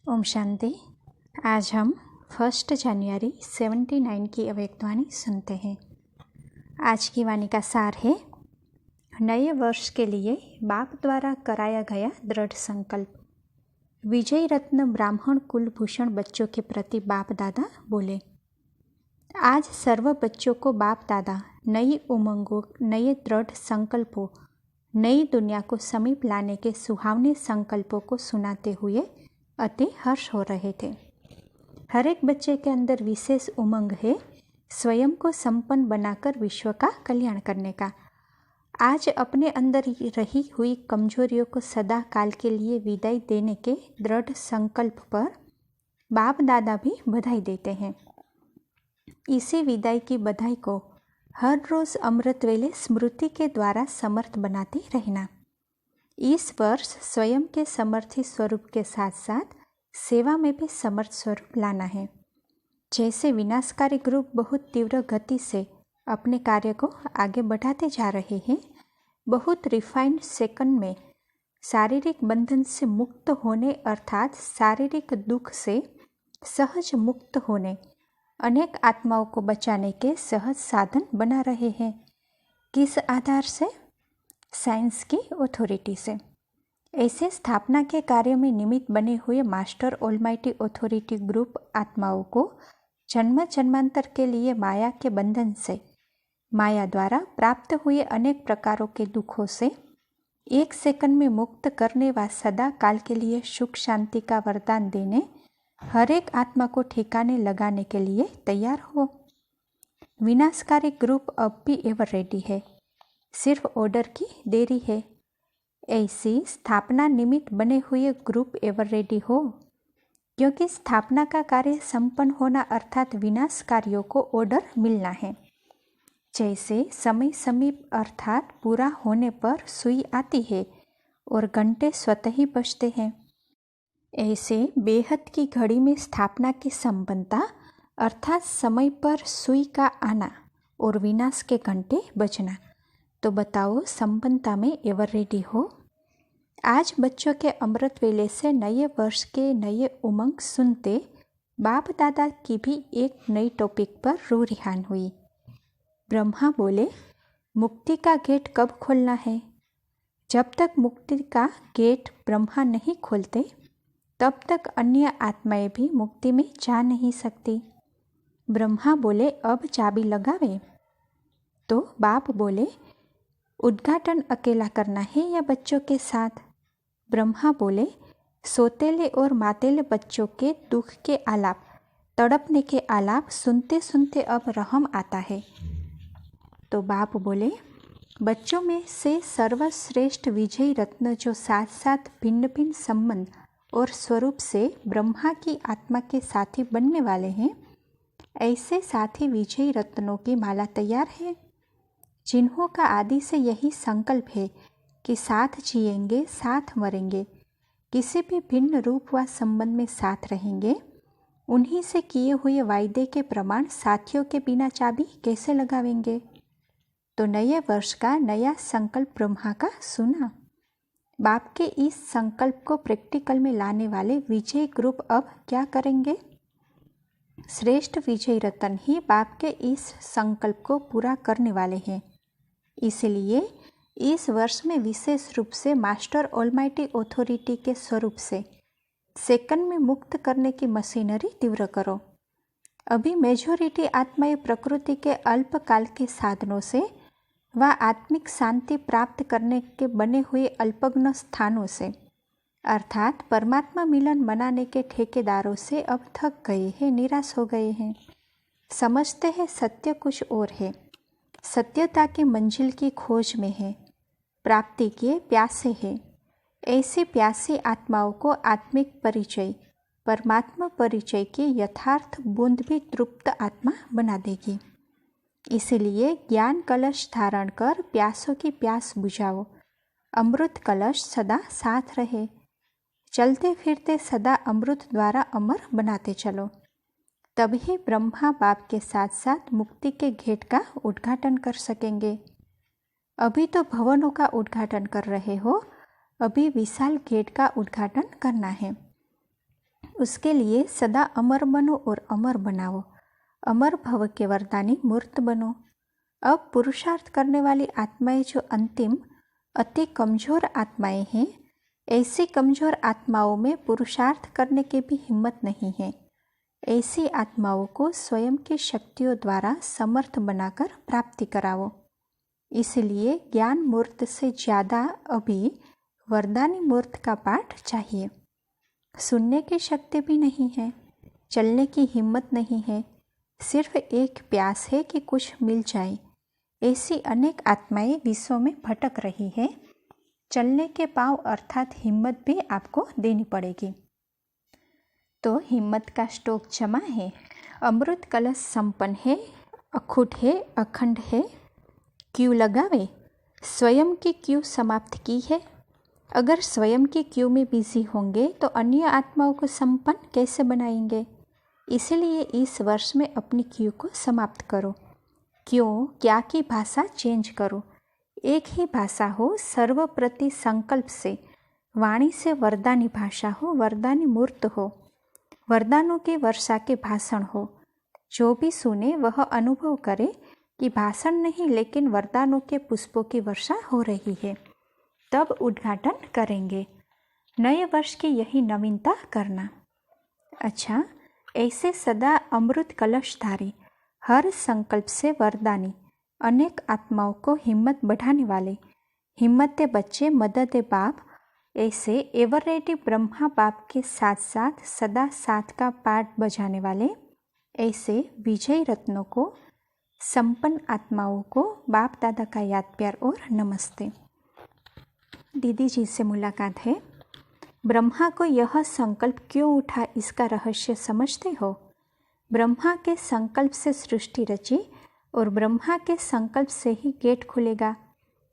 ओम शांति। आज हम 1 जनवरी 79 की अव्यक्तवाणी सुनते हैं। आज की वाणी का सार है, नए वर्ष के लिए बाप द्वारा कराया गया दृढ़ संकल्प। विजय रत्न ब्राह्मण कुलभूषण बच्चों के प्रति बाप दादा बोले, आज सर्व बच्चों को बाप दादा नई उमंगों, नए दृढ़ संकल्पों, नई दुनिया को समीप लाने के सुहावने संकल्पों को सुनाते हुए अति हर्ष हो रहे थे। हर एक बच्चे के अंदर विशेष उमंग है स्वयं को संपन्न बनाकर विश्व का कल्याण करने का। आज अपने अंदर रही हुई कमजोरियों को सदा काल के लिए विदाई देने के दृढ़ संकल्प पर बाप दादा भी बधाई देते हैं। इसी विदाई की बधाई को हर रोज अमृत वेले स्मृति के द्वारा समर्थ बनाते रहना। इस वर्ष स्वयं के समर्थी स्वरूप के साथ साथ सेवा में भी समर्थ स्वरूप लाना है। जैसे विनाशकारी ग्रुप बहुत तीव्र गति से अपने कार्य को आगे बढ़ाते जा रहे हैं, बहुत रिफाइंड सेकंड में शारीरिक बंधन से मुक्त होने अर्थात शारीरिक दुख से सहज मुक्त होने, अनेक आत्माओं को बचाने के सहज साधन बना रहे हैं। किस आधार से? साइंस की ऑथोरिटी से। ऐसे स्थापना के कार्य में निमित्त बने हुए मास्टर ऑलमाइटी ऑथोरिटी ग्रुप आत्माओं को जन्म जन्मांतर के लिए माया के बंधन से, माया द्वारा प्राप्त हुए अनेक प्रकारों के दुखों से एक सेकंड में मुक्त करने व सदा काल के लिए सुख शांति का वरदान देने, हर एक आत्मा को ठिकाने लगाने के लिए तैयार हो। विनाशकारी ग्रुप अब भी एवर रेडी है, सिर्फ ऑर्डर की देरी है। ऐसी स्थापना निमित्त बने हुए ग्रुप एवर रेडी हो, क्योंकि स्थापना का कार्य संपन्न होना अर्थात विनाश कार्यों को ऑर्डर मिलना है। जैसे समय समीप अर्थात पूरा होने पर सुई आती है और घंटे स्वतः ही बजते हैं, ऐसे बेहद की घड़ी में स्थापना की संपन्नता अर्थात समय पर सुई का आना और विनाश के घंटे बजना। तो बताओ, संपन्नता में एवर रेडी हो? आज बच्चों के अमृत वेले से नए वर्ष के नए उमंग सुनते बाप दादा की भी एक नई टॉपिक पर रूह रिहान हुई। ब्रह्मा बोले, मुक्ति का गेट कब खोलना है? जब तक मुक्ति का गेट ब्रह्मा नहीं खोलते तब तक अन्य आत्माएं भी मुक्ति में जा नहीं सकती। ब्रह्मा बोले, अब चाबी लगावे? तो बाप बोले, उद्घाटन अकेला करना है या बच्चों के साथ? ब्रह्मा बोले, सोतेले और मातेले बच्चों के दुख के आलाप, तड़पने के आलाप सुनते सुनते अब रहम आता है। तो बाप बोले, बच्चों में से सर्वश्रेष्ठ विजयी रत्न जो साथ साथ भिन्न भिन्न संबंध और स्वरूप से ब्रह्मा की आत्मा के साथी बनने वाले हैं, ऐसे साथी विजयी रत्नों की माला तैयार है, जिन्हों का आदि से यही संकल्प है कि साथ जिएंगे, साथ मरेंगे, किसी भी भिन्न रूप व संबंध में साथ रहेंगे। उन्हीं से किए हुए वायदे के प्रमाण साथियों के बिना चाबी कैसे लगावेंगे? तो नए वर्ष का नया संकल्प ब्रह्मा का सुना। बाप के इस संकल्प को प्रैक्टिकल में लाने वाले विजय ग्रुप अब क्या करेंगे? श्रेष्ठ विजय रतन ही बाप के इस संकल्प को पूरा करने वाले हैं। इसलिए इस वर्ष में विशेष रूप से मास्टर ऑलमाइटी ऑथोरिटी के स्वरूप से सेकंड में मुक्त करने की मशीनरी तीव्र करो। अभी मेजॉरिटी आत्माएं प्रकृति के अल्पकाल के साधनों से व आत्मिक शांति प्राप्त करने के बने हुए अल्पज्ञ स्थानों से अर्थात परमात्मा मिलन मनाने के ठेकेदारों से अब थक गए हैं, निराश हो गए हैं। समझते हैं सत्य कुछ और है, सत्यता की मंजिल की खोज में है, प्राप्ति के प्यासे हैं। ऐसी प्यासी आत्माओं को आत्मिक परिचय, परमात्मा परिचय की यथार्थ बूंद भी तृप्त आत्मा बना देगी। इसलिए ज्ञान कलश धारण कर प्यासों की प्यास बुझाओ। अमृत कलश सदा साथ रहे, चलते फिरते सदा अमृत द्वारा अमर बनाते चलो। तभी ब्रह्मा बाप के साथ साथ मुक्ति के गेट का उद्घाटन कर सकेंगे। अभी तो भवनों का उद्घाटन कर रहे हो, अभी विशाल गेट का उद्घाटन करना है। उसके लिए सदा अमर बनो और अमर बनाओ। अमर भव के वरदानी मूर्त बनो। अब पुरुषार्थ करने वाली आत्माएं जो अंतिम अति कमज़ोर आत्माएं हैं, ऐसी कमज़ोर आत्माओं में पुरुषार्थ करने की भी हिम्मत नहीं है। ऐसी आत्माओं को स्वयं की शक्तियों द्वारा समर्थ बनाकर प्राप्ति कराओ। इसलिए ज्ञान मूर्त से ज़्यादा अभी वरदानी मूर्त का पाठ चाहिए। सुनने की शक्ति भी नहीं है, चलने की हिम्मत नहीं है, सिर्फ एक प्यास है कि कुछ मिल जाए। ऐसी अनेक आत्माएं विश्व में भटक रही है। चलने के पांव अर्थात हिम्मत भी आपको देनी पड़ेगी। तो हिम्मत का स्टॉक जमा है, अमृत कलश संपन्न है, अखुट है, अखंड है। क्यों लगावे? स्वयं की क्यों समाप्त की है? अगर स्वयं की क्यों में बिजी होंगे तो अन्य आत्माओं को संपन्न कैसे बनाएंगे? इसलिए इस वर्ष में अपनी क्यों को समाप्त करो। क्यों क्या की भाषा चेंज करो। एक ही भाषा हो, सर्वप्रति संकल्प से, वाणी से वरदानी भाषा हो, वरदानी मूर्त हो, वरदानों की वर्षा के भाषण हो। जो भी सुने वह अनुभव करे कि भाषण नहीं लेकिन वरदानों के पुष्पों की वर्षा हो रही है। तब उद्घाटन करेंगे। नए वर्ष की यही नवीनता करना। अच्छा, ऐसे सदा अमृत कलशधारी, हर संकल्प से वरदानी, अनेक आत्माओं को हिम्मत बढ़ाने वाले, हिम्मत बच्चे मदद बाप, ऐसे एवर रेडी ब्रह्मा बाप के साथ साथ सदा साथ का पाठ बजाने वाले, ऐसे विजय रत्नों को, संपन्न आत्माओं को बाप दादा का याद प्यार और नमस्ते। दीदी जी से मुलाकात है। ब्रह्मा को यह संकल्प क्यों उठा, इसका रहस्य समझते हो? ब्रह्मा के संकल्प से सृष्टि रची और ब्रह्मा के संकल्प से ही गेट खुलेगा।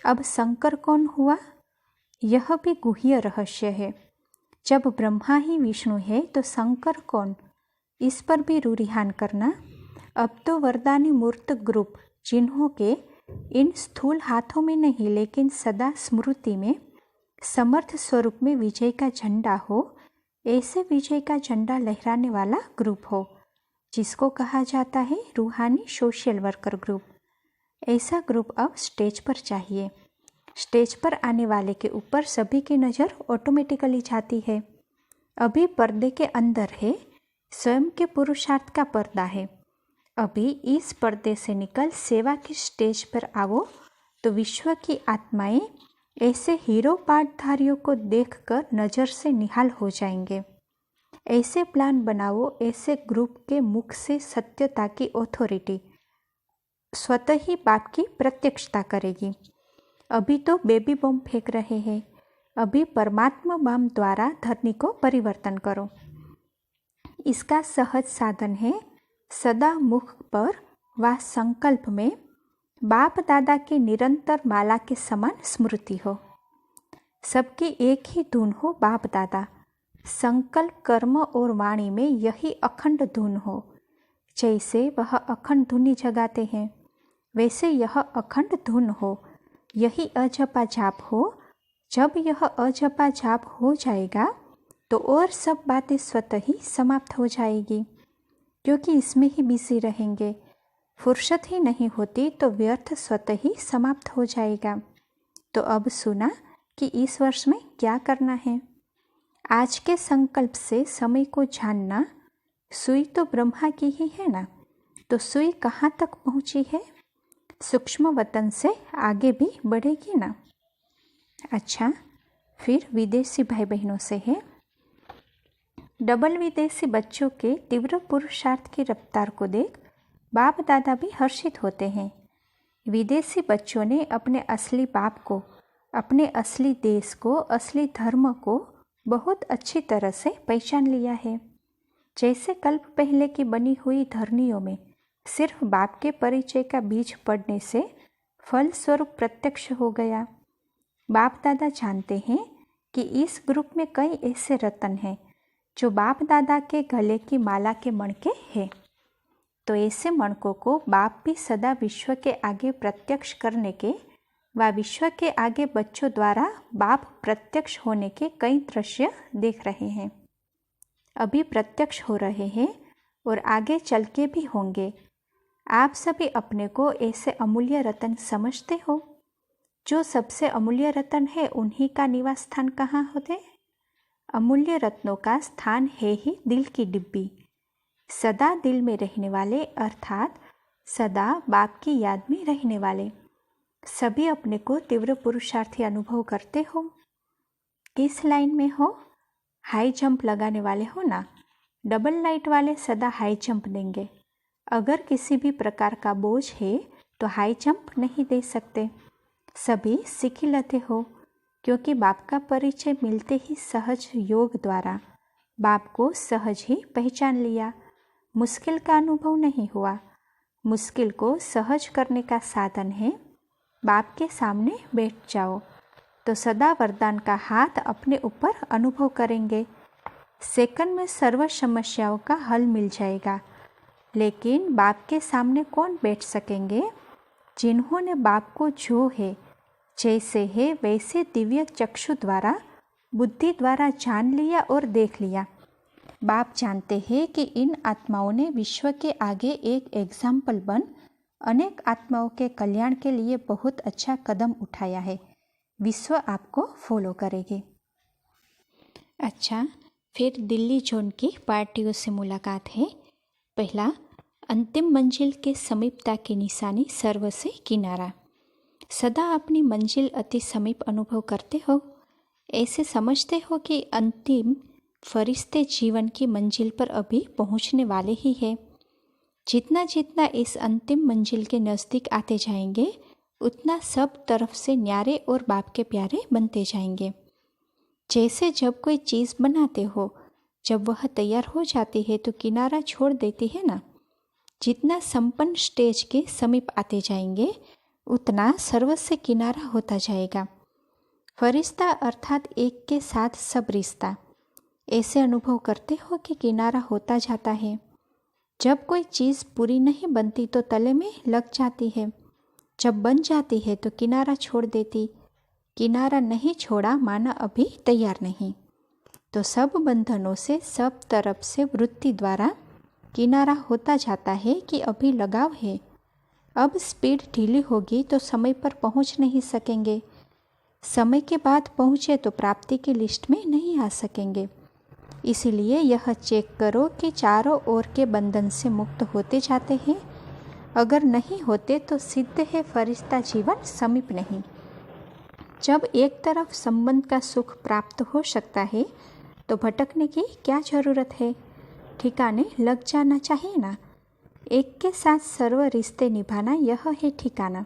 अब शंकर कौन हुआ, यह भी गुह्य रहस्य है। जब ब्रह्मा ही विष्णु है तो शंकर कौन, इस पर भी रुरिहान करना। अब तो वरदानी मूर्त ग्रुप, जिन्हों के इन स्थूल हाथों में नहीं लेकिन सदा स्मृति में, समर्थ स्वरूप में विजय का झंडा हो, ऐसे विजय का झंडा लहराने वाला ग्रुप हो, जिसको कहा जाता है रूहानी सोशल वर्कर ग्रुप। ऐसा ग्रुप अब स्टेज पर चाहिए। स्टेज पर आने वाले के ऊपर सभी की नज़र ऑटोमेटिकली जाती है। अभी पर्दे के अंदर है, स्वयं के पुरुषार्थ का पर्दा है। अभी इस पर्दे से निकल सेवा की स्टेज पर आओ तो विश्व की आत्माएं ऐसे हीरो पाठधारियों को देखकर नज़र से निहाल हो जाएंगे। ऐसे प्लान बनाओ, ऐसे ग्रुप के मुख से सत्यता की ऑथोरिटी स्वतः ही बाप की प्रत्यक्षता करेगी। अभी तो बेबी बम फेंक रहे हैं, अभी परमात्मा बम द्वारा धरनी को परिवर्तन करो। इसका सहज साधन है सदा मुख पर व संकल्प में बाप दादा की निरंतर माला के समान स्मृति हो। सबकी एक ही धुन हो बाप दादा। संकल्प कर्म और वाणी में यही अखंड धुन हो। जैसे वह अखंड धुनी जगाते हैं वैसे यह अखंड धुन हो, यही अजपा जाप हो। जब यह अजपा जाप हो जाएगा तो और सब बातें स्वतः ही समाप्त हो जाएगी, क्योंकि इसमें ही बिजी रहेंगे। फुर्सत ही नहीं होती तो व्यर्थ स्वतः ही समाप्त हो जाएगा। तो अब सुना कि इस वर्ष में क्या करना है। आज के संकल्प से समय को जानना। सुई तो ब्रह्मा की ही है ना, तो सुई कहाँ तक पहुँची है? सूक्ष्म वतन से आगे भी बढ़ेगी ना। अच्छा, फिर विदेशी भाई बहनों से है। डबल विदेशी बच्चों के तीव्र पुरुषार्थ की रफ्तार को देख बाप दादा भी हर्षित होते हैं। विदेशी बच्चों ने अपने असली बाप को, अपने असली देश को, असली धर्म को बहुत अच्छी तरह से पहचान लिया है। जैसे कल्प पहले की बनी हुई धरनियों में सिर्फ बाप के परिचय का बीज पड़ने से फल स्वरूप प्रत्यक्ष हो गया। बाप दादा जानते हैं कि इस ग्रुप में कई ऐसे रतन हैं जो बाप दादा के गले की माला के मणके हैं। तो ऐसे मणकों को बाप भी सदा विश्व के आगे प्रत्यक्ष करने के व विश्व के आगे बच्चों द्वारा बाप प्रत्यक्ष होने के कई दृश्य देख रहे हैं। अभी प्रत्यक्ष हो रहे हैं और आगे चल के भी होंगे। आप सभी अपने को ऐसे अमूल्य रत्न समझते हो। जो सबसे अमूल्य रत्न है उन्हीं का निवास स्थान कहाँ होते? अमूल्य रत्नों का स्थान है ही दिल की डिब्बी। सदा दिल में रहने वाले अर्थात सदा बाप की याद में रहने वाले। सभी अपने को तीव्र पुरुषार्थी अनुभव करते हो। किस लाइन में हो? हाई जंप लगाने वाले हो ना? डबल लाइट वाले सदा हाई जंप देंगे। अगर किसी भी प्रकार का बोझ है तो हाई जंप नहीं दे सकते। सभी सीख लेते हो, क्योंकि बाप का परिचय मिलते ही सहज योग द्वारा बाप को सहज ही पहचान लिया। मुश्किल का अनुभव नहीं हुआ। मुश्किल को सहज करने का साधन है बाप के सामने बैठ जाओ तो सदा वरदान का हाथ अपने ऊपर अनुभव करेंगे। सेकंड में सर्व समस्याओं का हल मिल जाएगा। लेकिन बाप के सामने कौन बैठ सकेंगे? जिन्होंने बाप को जो है जैसे है वैसे दिव्य चक्षु द्वारा बुद्धि द्वारा जान लिया और देख लिया। बाप जानते हैं कि इन आत्माओं ने विश्व के आगे एक एग्जाम्पल बन अनेक आत्माओं के कल्याण के लिए बहुत अच्छा कदम उठाया है। विश्व आपको फॉलो करेगी। अच्छा, फिर दिल्ली जोन की पार्टियों से मुलाकात है। पहला, अंतिम मंजिल के समीपता की निशानी सर्व से किनारा। सदा अपनी मंजिल अति समीप अनुभव करते हो। ऐसे समझते हो कि अंतिम फरिश्ते जीवन की मंजिल पर अभी पहुंचने वाले ही हैं। जितना जितना इस अंतिम मंजिल के नज़दीक आते जाएंगे उतना सब तरफ से न्यारे और बाप के प्यारे बनते जाएंगे। जैसे जब कोई चीज़ बनाते हो, जब वह तैयार हो जाती है तो किनारा छोड़ देती है ना। जितना संपन्न स्टेज के समीप आते जाएंगे उतना सर्वस्व किनारा होता जाएगा। फरिश्ता अर्थात एक के साथ सब रिश्ता। ऐसे अनुभव करते हो कि किनारा होता जाता है। जब कोई चीज़ पूरी नहीं बनती तो तले में लग जाती है। जब बन जाती है तो किनारा छोड़ देती। किनारा नहीं छोड़ा माना अभी तैयार नहीं। तो सब बंधनों से सब तरफ से वृत्ति द्वारा किनारा होता जाता है कि अभी लगाव है। अब स्पीड ढीली होगी तो समय पर पहुंच नहीं सकेंगे। समय के बाद पहुँचे तो प्राप्ति की लिस्ट में नहीं आ सकेंगे। इसीलिए यह चेक करो कि चारों ओर के बंधन से मुक्त होते जाते हैं। अगर नहीं होते तो सिद्ध है फरिश्ता जीवन समीप नहीं। जब एक तरफ संबंध का सुख प्राप्त हो सकता है तो भटकने की क्या जरूरत है? ठिकाने लग जाना चाहिए ना। एक के साथ सर्व रिश्ते निभाना यह है ठिकाना।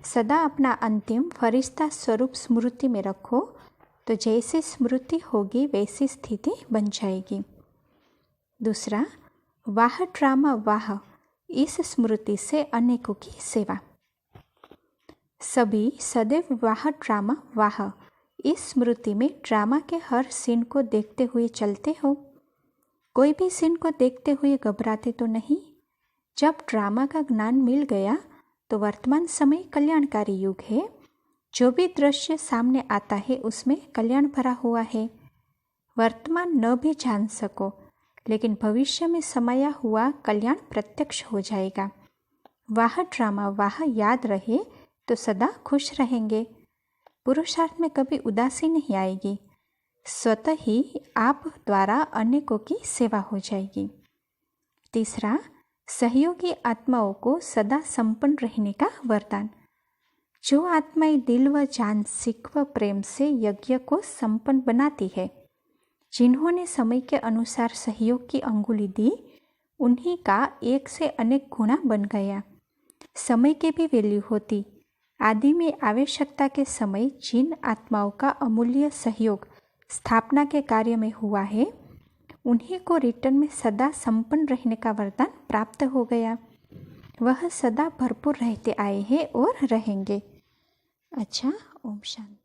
सदा अपना अंतिम फरिश्ता स्वरूप स्मृति में रखो तो जैसी स्मृति होगी वैसी स्थिति बन जाएगी। दूसरा, वाह ड्रामा वाह, इस स्मृति से अनेकों की सेवा। सभी सदैव वाह ड्रामा वाह, इस स्मृति में ड्रामा के हर सीन को देखते हुए चलते हो। कोई भी सीन को देखते हुए घबराते तो नहीं। जब ड्रामा का ज्ञान मिल गया तो वर्तमान समय कल्याणकारी युग है। जो भी दृश्य सामने आता है उसमें कल्याण भरा हुआ है। वर्तमान न भी जान सको लेकिन भविष्य में समाया हुआ कल्याण प्रत्यक्ष हो जाएगा। वाह ड्रामा वाह याद रहे तो सदा खुश रहेंगे। पुरुषार्थ में कभी उदासी नहीं आएगी। स्वतः ही आप द्वारा अनेकों की सेवा हो जाएगी। तीसरा, सहयोगी आत्माओं को सदा संपन्न रहने का वरदान। जो आत्माएं दिल व जान सीख व प्रेम से यज्ञ को संपन्न बनाती है, जिन्होंने समय के अनुसार सहयोग की अंगुली दी, उन्हीं का एक से अनेक गुना बन गया। समय की भी वैल्यू होती। आदि में आवश्यकता के समय जिन आत्माओं का अमूल्य सहयोग स्थापना के कार्य में हुआ है, उन्हीं को रिटर्न में सदा संपन्न रहने का वरदान प्राप्त हो गया। वह सदा भरपूर रहते आए हैं और रहेंगे। अच्छा, ओम शांति।